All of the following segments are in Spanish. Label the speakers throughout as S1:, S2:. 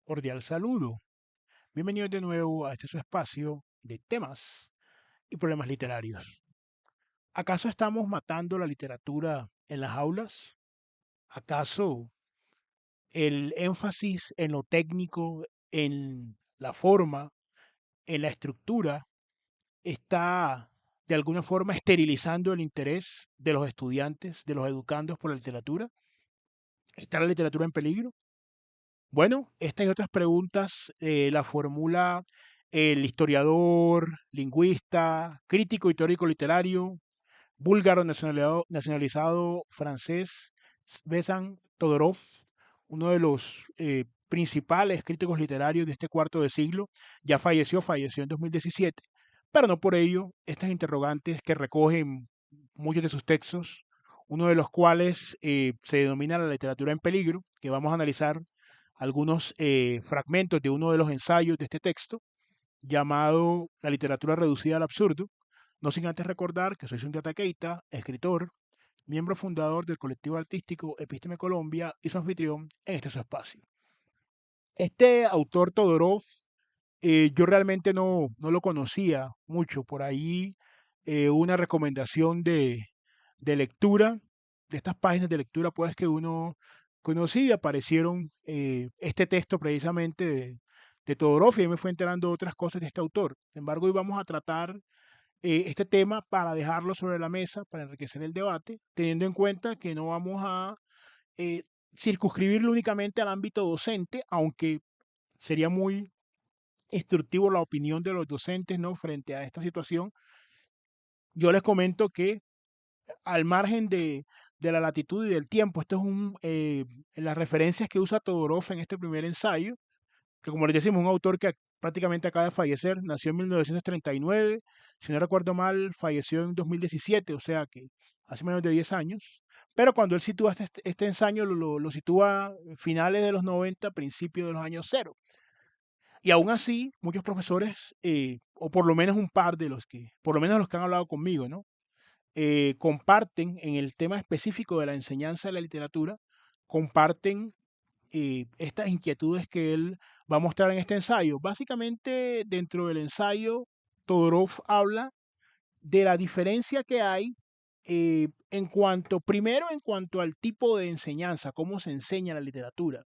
S1: Cordial saludo. Bienvenidos de nuevo a este su espacio de temas y problemas literarios. ¿Acaso estamos matando la literatura en las aulas? ¿Acaso el énfasis en lo técnico, en la forma, en la estructura, está de alguna forma esterilizando el interés de los estudiantes, de los educandos por la literatura? ¿Está la literatura en peligro? Bueno, estas y otras preguntas las formula el historiador, lingüista, crítico y teórico literario, búlgaro nacionalizado francés, Svesan Todorov, uno de los principales críticos literarios de este cuarto de siglo. Ya falleció en 2017, pero no por ello estas interrogantes que recogen muchos de sus textos, uno de los cuales se denomina La literatura en peligro, que vamos a analizar algunos fragmentos de uno de los ensayos de este texto, llamado La literatura reducida al absurdo, no sin antes recordar que soy Sundiata Keita, escritor, miembro fundador del colectivo artístico Epísteme Colombia y su anfitrión en este su espacio. Este autor Todorov, yo realmente no lo conocía mucho. Por ahí una recomendación de lectura, de estas páginas de lectura, pues que uno conocía, aparecieron este texto precisamente de Todorov y ahí me fue enterando de otras cosas de este autor. Sin embargo, hoy vamos a tratar este tema para dejarlo sobre la mesa, para enriquecer el debate, teniendo en cuenta que no vamos a eh, circunscribirlo únicamente al ámbito docente, aunque sería muy instructivo la opinión de los docentes, ¿no?, frente a esta situación. Yo les comento que al margen de la latitud y del tiempo, esto es las referencias que usa Todorov en este primer ensayo, que como les decimos, un autor que prácticamente acaba de fallecer, nació en 1939, si no recuerdo mal, falleció en 2017, o sea que hace menos de 10 años. Pero cuando él sitúa este ensayo, lo sitúa finales de los 90, principios de los años cero. Y aún así, muchos profesores, o por lo menos un par de los que, por lo menos los que han hablado conmigo, ¿no?, comparten en el tema específico de la enseñanza de la literatura, comparten estas inquietudes que él va a mostrar en este ensayo. Básicamente, dentro del ensayo, Todorov habla de la diferencia que hay primero, en cuanto al tipo de enseñanza, cómo se enseña la literatura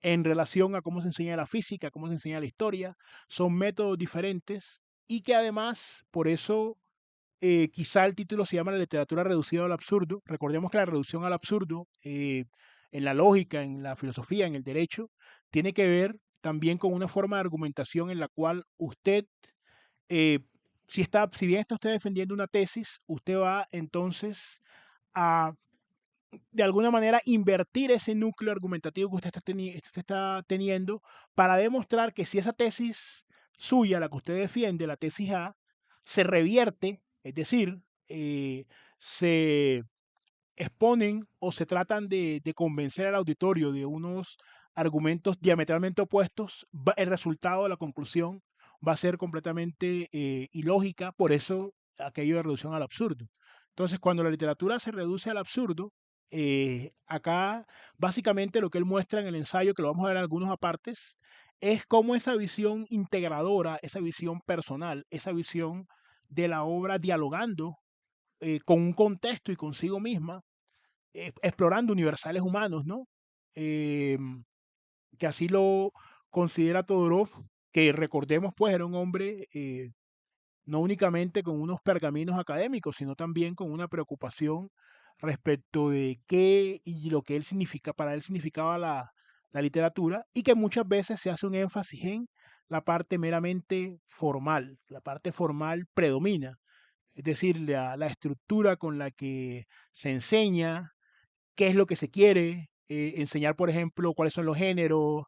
S1: en relación a cómo se enseña la física, cómo se enseña la historia. Son métodos diferentes y que además, por eso, quizá el título se llama La literatura reducida al absurdo. Recordemos que la reducción al absurdo, en la lógica, en la filosofía, en el derecho, tiene que ver también con una forma de argumentación en la cual usted, eh, si bien está usted defendiendo una tesis, usted va entonces a de alguna manera invertir ese núcleo argumentativo que usted está teniendo para demostrar que si esa tesis suya, la que usted defiende, la tesis A, se revierte, es decir, se exponen o se tratan de convencer al auditorio de unos argumentos diametralmente opuestos, el resultado, la conclusión va a ser completamente ilógica, por eso aquello de reducción al absurdo. Entonces, cuando la literatura se reduce al absurdo, acá básicamente lo que él muestra en el ensayo, que lo vamos a ver en algunos apartes, es cómo esa visión integradora, esa visión personal, esa visión de la obra dialogando con un contexto y consigo misma, explorando universales humanos, ¿no? Que así lo considera Todorov, que recordemos, pues, era un hombre no únicamente con unos pergaminos académicos, sino también con una preocupación respecto de qué y lo que él significa, para él significaba la literatura, y que muchas veces se hace un énfasis en la parte meramente formal. La parte formal predomina, es decir, la estructura con la que se enseña, qué es lo que se quiere, enseñar, por ejemplo, cuáles son los géneros,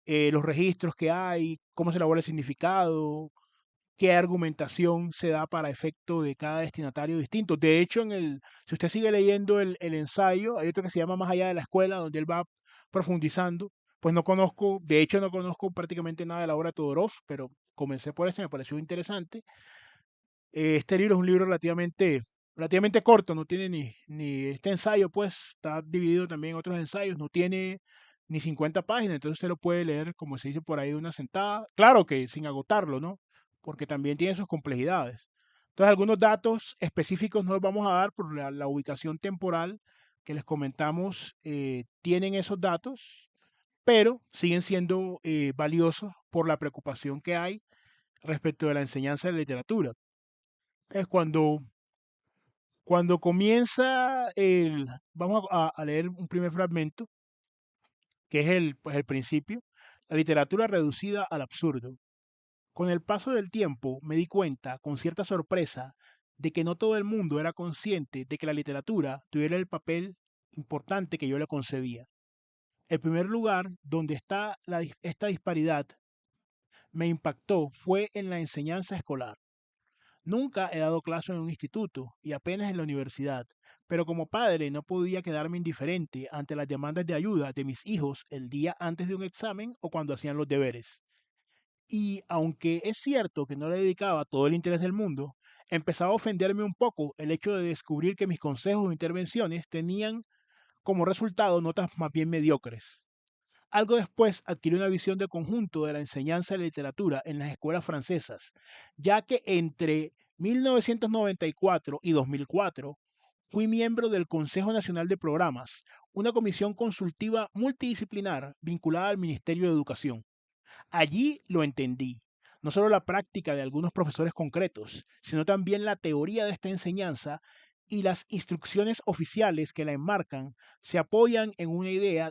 S1: los registros que hay, cómo se elabora el significado, qué argumentación se da para efecto de cada destinatario distinto. De hecho, si usted sigue leyendo el ensayo, hay otro que se llama Más allá de la escuela, donde él va profundizando. Pues no conozco, de hecho no conozco prácticamente nada de la obra de Todorov, pero comencé por este, me pareció interesante. Este libro es un libro relativamente corto, no tiene ni este ensayo, pues está dividido también en otros ensayos, no tiene ni 50 páginas, entonces usted lo puede leer, como se dice por ahí, de una sentada. Claro que sin agotarlo, ¿no? Porque también tiene sus complejidades. Entonces, algunos datos específicos no los vamos a dar por la ubicación temporal que les comentamos, tienen esos datos, pero siguen siendo valiosos por la preocupación que hay respecto de la enseñanza de la literatura. Es cuando comienza vamos a leer un primer fragmento, que es pues el principio, la literatura reducida al absurdo. Con el paso del tiempo me di cuenta, con cierta sorpresa, de que no todo el mundo era consciente de que la literatura tuviera el papel importante que yo le concedía. El primer lugar donde está esta disparidad me impactó fue en la enseñanza escolar. Nunca he dado clase en un instituto y apenas en la universidad, pero como padre no podía quedarme indiferente ante las demandas de ayuda de mis hijos el día antes de un examen o cuando hacían los deberes. Y aunque es cierto que no le dedicaba todo el interés del mundo, empezaba a ofenderme un poco el hecho de descubrir que mis consejos o intervenciones tenían como resultado notas más bien mediocres. Algo después adquirí una visión de conjunto de la enseñanza de literatura en las escuelas francesas, ya que entre 1994 y 2004 fui miembro del Consejo Nacional de Programas, una comisión consultiva multidisciplinar vinculada al Ministerio de Educación. Allí lo entendí, no solo la práctica de algunos profesores concretos, sino también la teoría de esta enseñanza y las instrucciones oficiales que la enmarcan se apoyan en una idea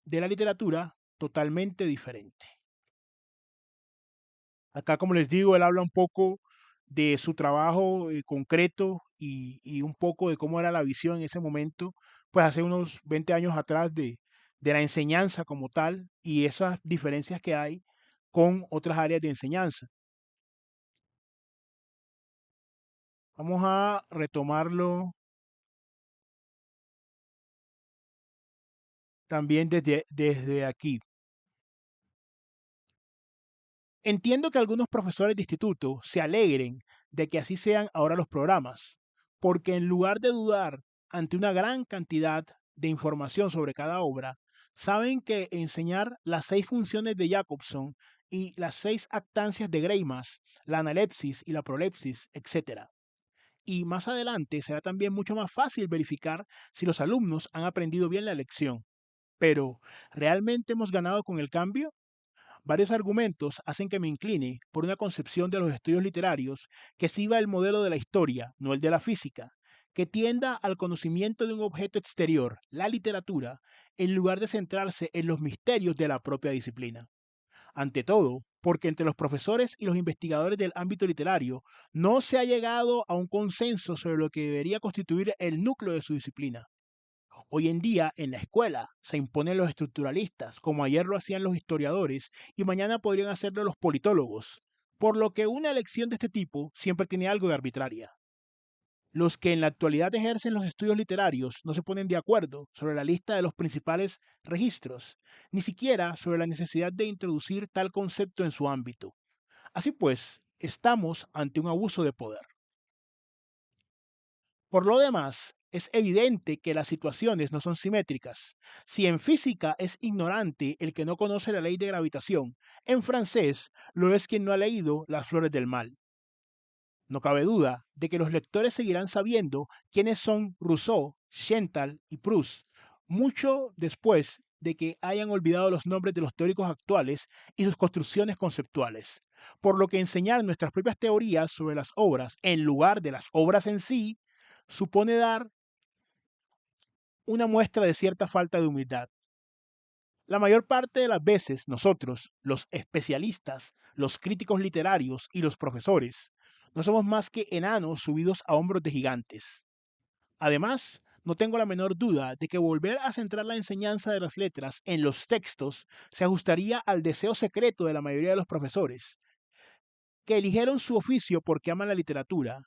S1: de la literatura totalmente diferente. Acá, como les digo, él habla un poco de su trabajo concreto y un poco de cómo era la visión en ese momento, pues hace unos 20 años atrás de la enseñanza como tal y esas diferencias que hay con otras áreas de enseñanza. Vamos a retomarlo también desde aquí. Entiendo que algunos profesores de instituto se alegren de que así sean ahora los programas, porque en lugar de dudar ante una gran cantidad de información sobre cada obra, saben que enseñar las 6 funciones de Jacobson y las 6 actancias de Greimas, la analepsis y la prolepsis, etc. Y más adelante será también mucho más fácil verificar si los alumnos han aprendido bien la lección. Pero, ¿realmente hemos ganado con el cambio? Varios argumentos hacen que me incline por una concepción de los estudios literarios que siga el modelo de la historia, no el de la física, que tienda al conocimiento de un objeto exterior, la literatura, en lugar de centrarse en los misterios de la propia disciplina. Ante todo, porque entre los profesores y los investigadores del ámbito literario no se ha llegado a un consenso sobre lo que debería constituir el núcleo de su disciplina. Hoy en día, en la escuela, se imponen los estructuralistas, como ayer lo hacían los historiadores y mañana podrían hacerlo los politólogos, por lo que una elección de este tipo siempre tiene algo de arbitraria. Los que en la actualidad ejercen los estudios literarios no se ponen de acuerdo sobre la lista de los principales registros, ni siquiera sobre la necesidad de introducir tal concepto en su ámbito. Así pues, estamos ante un abuso de poder. Por lo demás, es evidente que las situaciones no son simétricas. Si en física es ignorante el que no conoce la ley de gravitación, en francés lo es quien no ha leído Las Flores del Mal. No cabe duda de que los lectores seguirán sabiendo quiénes son Rousseau, Schental y Proust, mucho después de que hayan olvidado los nombres de los teóricos actuales y sus construcciones conceptuales. Por lo que enseñar nuestras propias teorías sobre las obras en lugar de las obras en sí supone dar una muestra de cierta falta de humildad. La mayor parte de las veces nosotros, los especialistas, los críticos literarios y los profesores, no somos más que enanos subidos a hombros de gigantes. Además, no tengo la menor duda de que volver a centrar la enseñanza de las letras en los textos se ajustaría al deseo secreto de la mayoría de los profesores, que eligieron su oficio porque aman la literatura,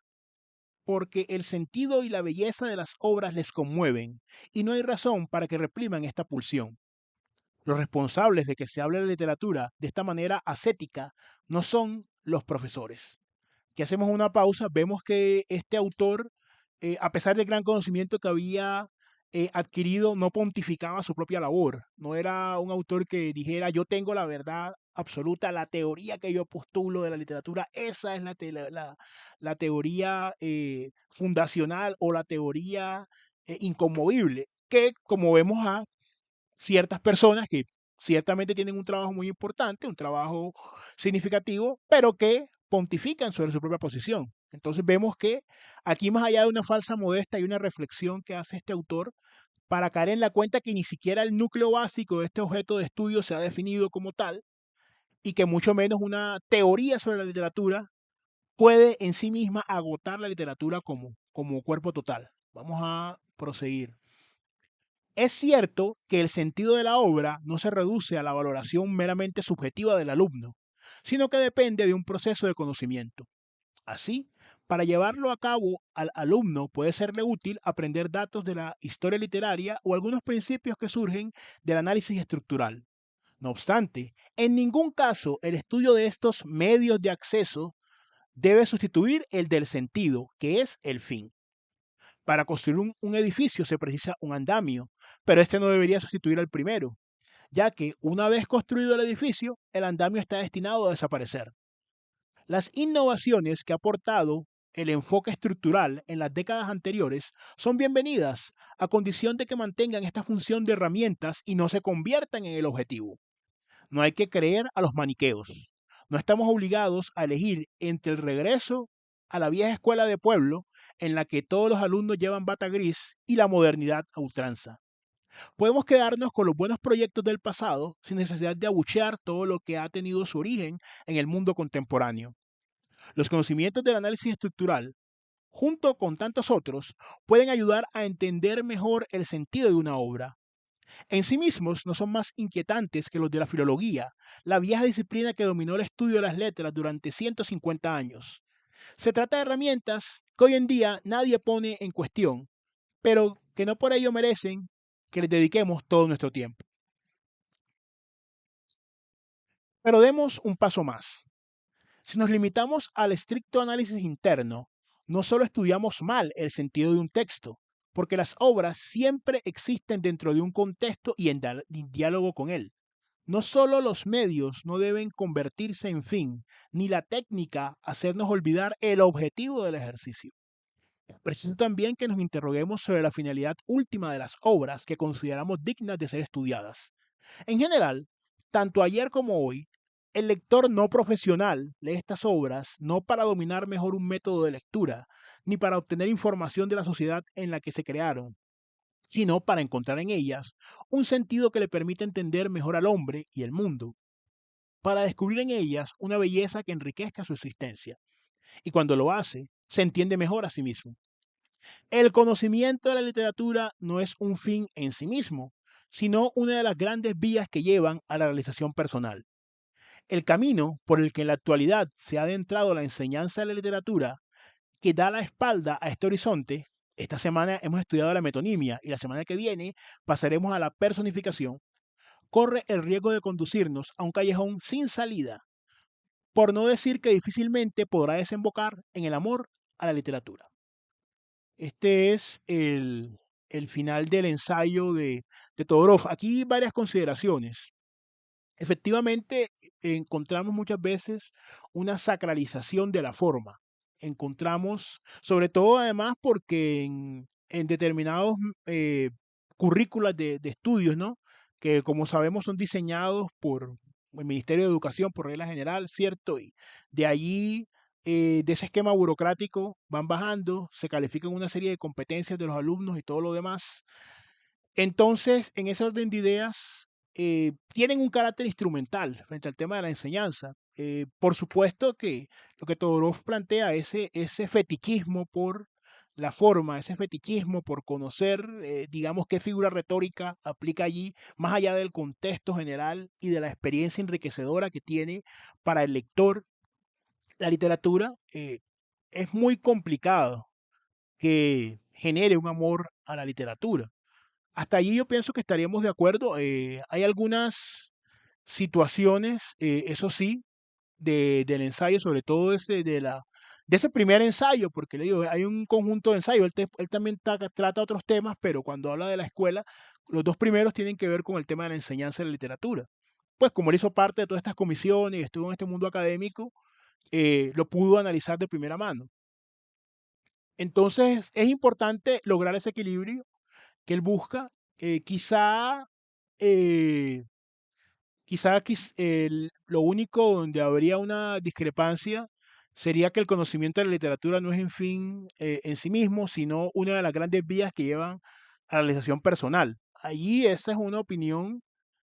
S1: porque el sentido y la belleza de las obras les conmueven, y no hay razón para que repriman esta pulsión. Los responsables de que se hable de literatura de esta manera ascética no son los profesores. Que hacemos una pausa, vemos que este autor, a pesar del gran conocimiento que había adquirido no pontificaba su propia labor, no era un autor que dijera yo tengo la verdad absoluta, la teoría que yo postulo de la literatura, esa es la teoría fundacional o la teoría inconmovible, que como vemos a ciertas personas que ciertamente tienen un trabajo muy importante, un trabajo significativo, pero que pontifican sobre su propia posición. Entonces vemos que aquí más allá de una falsa modesta hay una reflexión que hace este autor para caer en la cuenta que ni siquiera el núcleo básico de este objeto de estudio se ha definido como tal y que mucho menos una teoría sobre la literatura puede en sí misma agotar la literatura como cuerpo total. Vamos a proseguir. Es cierto que el sentido de la obra no se reduce a la valoración meramente subjetiva del alumno, sino que depende de un proceso de conocimiento. Así, para llevarlo a cabo al alumno puede serle útil aprender datos de la historia literaria o algunos principios que surgen del análisis estructural. No obstante, en ningún caso el estudio de estos medios de acceso debe sustituir el del sentido, que es el fin. Para construir un edificio se precisa un andamio, pero este no debería sustituir al primero, ya que una vez construido el edificio, el andamio está destinado a desaparecer. Las innovaciones que ha aportado el enfoque estructural en las décadas anteriores son bienvenidas, a condición de que mantengan esta función de herramientas y no se conviertan en el objetivo. No hay que creer a los maniqueos. No estamos obligados a elegir entre el regreso a la vieja escuela de pueblo, en la que todos los alumnos llevan bata gris, y la modernidad a ultranza. Podemos quedarnos con los buenos proyectos del pasado sin necesidad de abuchear todo lo que ha tenido su origen en el mundo contemporáneo. Los conocimientos del análisis estructural, junto con tantos otros, pueden ayudar a entender mejor el sentido de una obra. En sí mismos no son más inquietantes que los de la filología, la vieja disciplina que dominó el estudio de las letras durante 150 años. Se trata de herramientas que hoy en día nadie pone en cuestión, pero que no por ello merecen que les dediquemos todo nuestro tiempo. Pero demos un paso más. Si nos limitamos al estricto análisis interno, no solo estudiamos mal el sentido de un texto, porque las obras siempre existen dentro de un contexto y en diálogo con él. No solo los medios no deben convertirse en fin, ni la técnica hacernos olvidar el objetivo del ejercicio. Es preciso también que nos interroguemos sobre la finalidad última de las obras que consideramos dignas de ser estudiadas. En general, tanto ayer como hoy, el lector no profesional lee estas obras no para dominar mejor un método de lectura, ni para obtener información de la sociedad en la que se crearon, sino para encontrar en ellas un sentido que le permita entender mejor al hombre y el mundo, para descubrir en ellas una belleza que enriquezca su existencia. Y cuando lo hace, se entiende mejor a sí mismo. El conocimiento de la literatura no es un fin en sí mismo, sino una de las grandes vías que llevan a la realización personal. El camino por el que en la actualidad se ha adentrado la enseñanza de la literatura, que da la espalda a este horizonte, esta semana hemos estudiado la metonimia y la semana que viene pasaremos a la personificación, corre el riesgo de conducirnos a un callejón sin salida, por no decir que difícilmente podrá desembocar en el amor a la literatura. Este es el final del ensayo de Todorov. Aquí varias consideraciones. Efectivamente, encontramos muchas veces una sacralización de la forma. Encontramos, sobre todo además porque en determinados currículas de estudios, ¿no? Que como sabemos son diseñados por el Ministerio de Educación por regla general, ¿cierto? Y de allí, de ese esquema burocrático, van bajando, se califican una serie de competencias de los alumnos y todo lo demás. Entonces, en ese orden de ideas, tienen un carácter instrumental frente al tema de la enseñanza. Por supuesto que lo que Todorov plantea, ese fetichismo por la forma, ese fetichismo por conocer, digamos, qué figura retórica aplica allí, más allá del contexto general y de la experiencia enriquecedora que tiene para el lector la literatura, es muy complicado que genere un amor a la literatura. Hasta allí yo pienso que estaríamos de acuerdo. Hay algunas situaciones, eso sí, del ensayo, sobre todo desde de la de ese primer ensayo, porque le digo, hay un conjunto de ensayos, él también trata otros temas, pero cuando habla de la escuela, los dos primeros tienen que ver con el tema de la enseñanza de la literatura. Pues como él hizo parte de todas estas comisiones y estuvo en este mundo académico, lo pudo analizar de primera mano. Entonces es importante lograr ese equilibrio que él busca. Quizá, eh, lo único donde habría una discrepancia sería que el conocimiento de la literatura no es en fin en sí mismo, sino una de las grandes vías que llevan a la realización personal. Allí esa es una opinión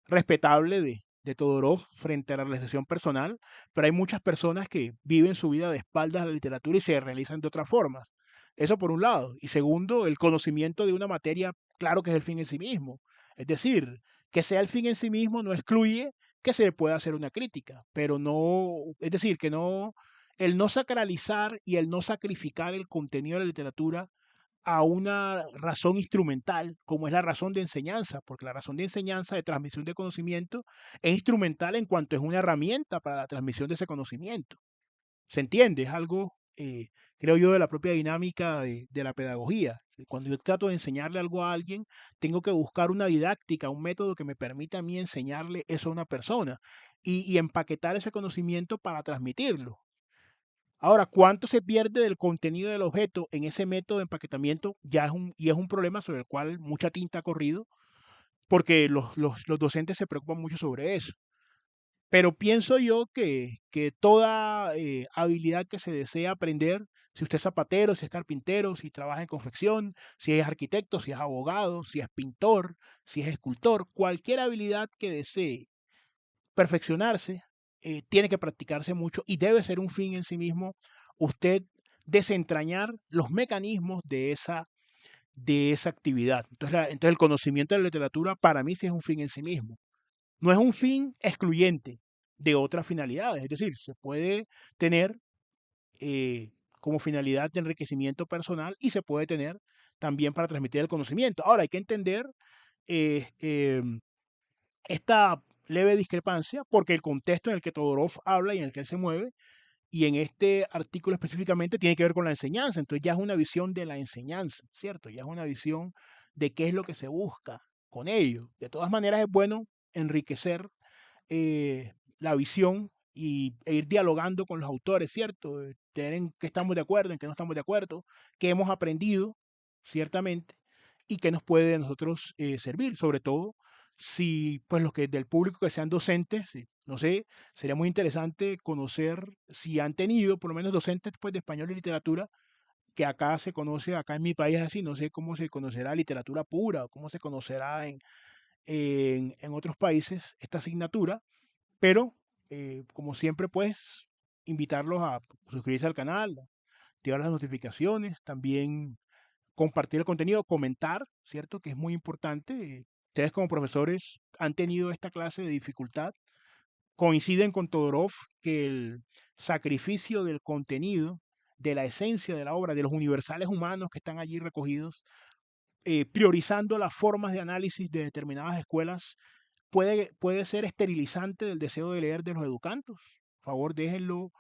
S1: respetable de Todorov frente a la realización personal, pero hay muchas personas que viven su vida de espaldas a la literatura y se realizan de otras formas. Eso por un lado. Y segundo, el conocimiento de una materia, claro que es el fin en sí mismo. Es decir, que sea el fin en sí mismo no excluye que se le pueda hacer una crítica, pero no, es decir, que no, el no sacralizar y el no sacrificar el contenido de la literatura a una razón instrumental, como es la razón de enseñanza, porque la razón de enseñanza, de transmisión de conocimiento, es instrumental en cuanto es una herramienta para la transmisión de ese conocimiento. ¿Se entiende? Es algo, creo yo, de la propia dinámica de la pedagogía. Cuando yo trato de enseñarle algo a alguien, tengo que buscar una didáctica, un método que me permita a mí enseñarle eso a una persona y empaquetar ese conocimiento para transmitirlo. Ahora, ¿cuánto se pierde del contenido del objeto en ese método de empaquetamiento? Es un problema sobre el cual mucha tinta ha corrido, porque los docentes se preocupan mucho sobre eso. Pero pienso yo que toda habilidad que se desea aprender, si usted es zapatero, si es carpintero, si trabaja en confección, si es arquitecto, si es abogado, si es pintor, si es escultor, cualquier habilidad que desee perfeccionarse, tiene que practicarse mucho y debe ser un fin en sí mismo usted desentrañar los mecanismos de esa actividad. Entonces el conocimiento de la literatura para mí sí es un fin en sí mismo. No es un fin excluyente de otras finalidades. Es decir, se puede tener eh, como finalidad de enriquecimiento personal y se puede tener también para transmitir el conocimiento. Ahora hay que entender eh, em, esta leve discrepancia porque el contexto en el que Todorov habla y en el que él se mueve, y en este artículo específicamente tiene que ver con la enseñanza. Entonces ya es una visión de la enseñanza, ¿cierto? Ya es una visión de qué es lo que se busca con ello. De todas maneras es bueno enriquecer la visión e ir dialogando con los autores, ¿cierto? Tener en qué estamos de acuerdo, en qué no estamos de acuerdo, qué hemos aprendido, ciertamente, y qué nos puede a nosotros servir, sobre todo si pues los que del público que sean docentes, no sé, sería muy interesante conocer si han tenido por lo menos docentes pues, de español y literatura, que acá se conoce, acá en mi país es así, no sé cómo se conocerá literatura pura o cómo se conocerá en otros países esta asignatura, pero como siempre pues invitarlos a suscribirse al canal, activar las notificaciones, también compartir el contenido, comentar, ¿cierto? Que es muy importante. Ustedes como profesores han tenido esta clase de dificultad. Coinciden con Todorov que el sacrificio del contenido, de la esencia de la obra, de los universales humanos que están allí recogidos, priorizando las formas de análisis de determinadas escuelas, puede ser esterilizante del deseo de leer de los educandos. Por favor, déjenlo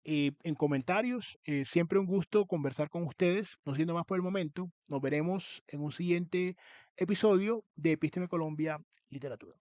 S1: en comentarios. Siempre un gusto conversar con ustedes. No siendo más por el momento, nos veremos en un siguiente episodio de Epísteme Colombia Literatura.